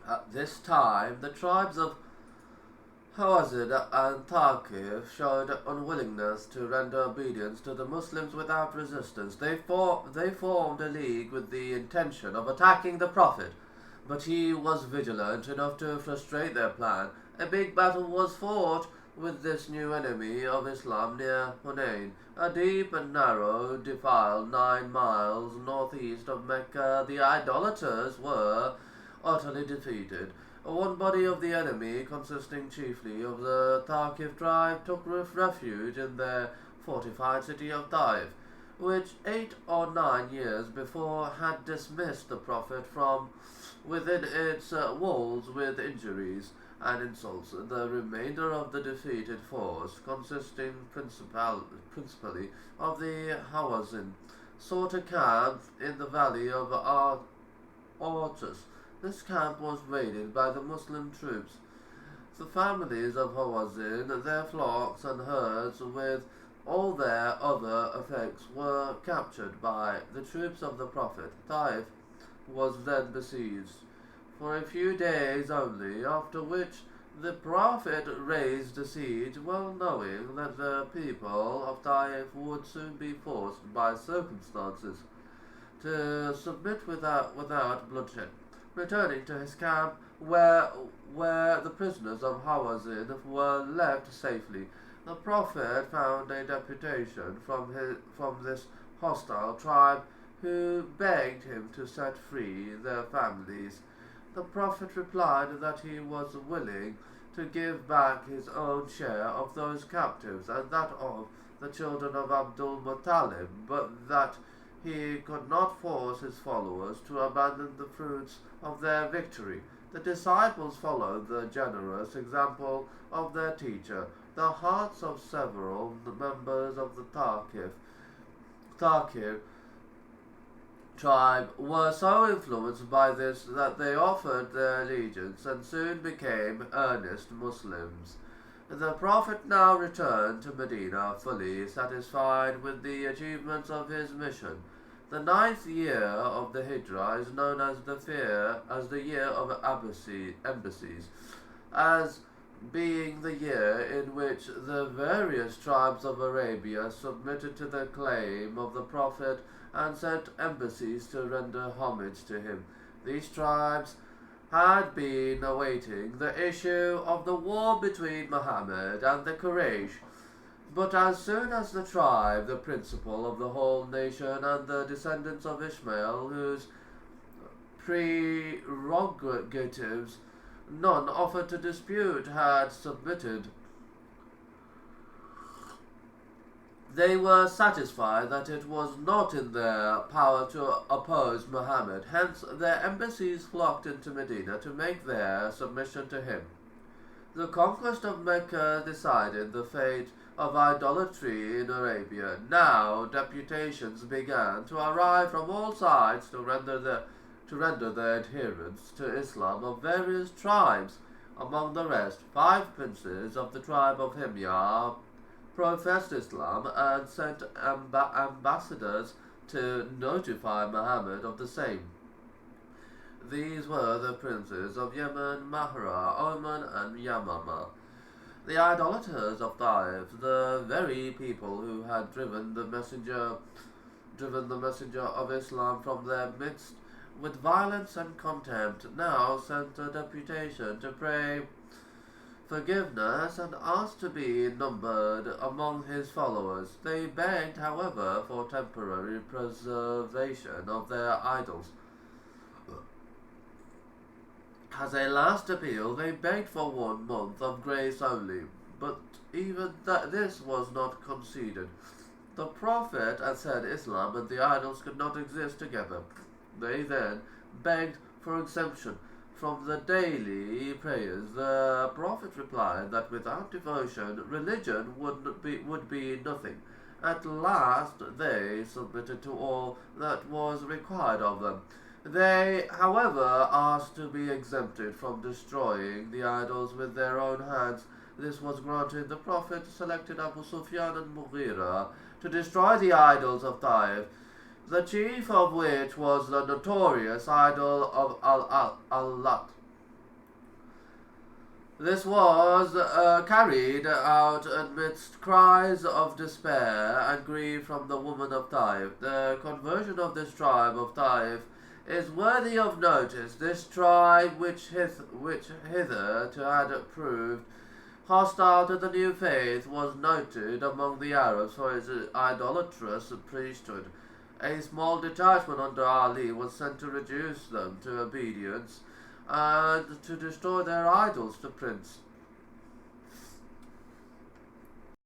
At this time, the tribes of Hawazin and Thaqif showed unwillingness to render obedience to the Muslims without resistance. They formed a league with the intention of attacking the Prophet, but he was vigilant enough to frustrate their plan. A big battle was fought with this new enemy of Islam near Hunain, a deep and narrow defile 9 miles northeast of Mecca. The idolaters were utterly defeated. One body of the enemy, consisting chiefly of the Thaqif tribe, took refuge in their fortified city of Taif, which 8 or 9 years before had dismissed the Prophet from within its walls with injuries and insults. The remainder of the defeated force, consisting principally of the Hawazin, sought a camp in the valley of Ortus. This camp was raided by the Muslim troops. The families of Hawazin, their flocks and herds, with all their other effects, were captured by the troops of the Prophet. Taif was then besieged for a few days only, after which the Prophet raised a siege, well knowing that the people of Taif would soon be forced by circumstances to submit without bloodshed. Returning to his camp, where the prisoners of Hawazin were left safely, the Prophet found a deputation from this hostile tribe, who begged him to set free their families. The Prophet replied that he was willing to give back his own share of those captives and that of the children of Abdul Muttalib, but that he could not force his followers to abandon the fruits of their victory. The disciples followed the generous example of their teacher. The hearts of several members of the Thaqif tribe were so influenced by this that they offered their allegiance and soon became earnest Muslims. The Prophet now returned to Medina fully satisfied with the achievements of his mission. The 9th year of the Hijrah is known as the year of embassies, as being the year in which the various tribes of Arabia submitted to the claim of the Prophet and sent embassies to render homage to him. These tribes had been awaiting the issue of the war between Muhammad and the Quraysh, but as soon as the tribe, the principal of the whole nation, and the descendants of Ishmael, whose prerogatives none offered to dispute, had submitted, they were satisfied that it was not in their power to oppose Muhammad. Hence, their embassies flocked into Medina to make their submission to him. The conquest of Mecca decided the fate of idolatry in Arabia. Now deputations began to arrive from all sides to render their adherence to Islam of various tribes. Among the rest, 5 princes of the tribe of Himyar professed Islam and sent ambassadors to notify Muhammad of the same. These were the princes of Yemen, Mahra, Oman, and Yamama. The idolaters of Taif, the very people who had driven the messenger of Islam from their midst with violence and contempt, now sent a deputation to pray forgiveness and asked to be numbered among his followers. They begged, however, for temporary preservation of their idols. As a last appeal, they begged for 1 month of grace only, but even this was not conceded. The Prophet had said Islam and the idols could not exist together. They then begged for exemption from the daily prayers. The Prophet replied that without devotion, religion would be nothing. At last they submitted to all that was required of them. They, however, asked to be exempted from destroying the idols with their own hands. This was granted. The Prophet selected Abu Sufyan and Mughira to destroy the idols of Taif, the chief of which was the notorious idol of Al-Lat. This was carried out amidst cries of despair and grief from the women of Taif. The conversion of this tribe of Taif is worthy of notice. This tribe, which hitherto had proved hostile to the new faith, was noted among the Arabs for its idolatrous priesthood. A small detachment under Ali was sent to reduce them to obedience and to destroy their idols. The prince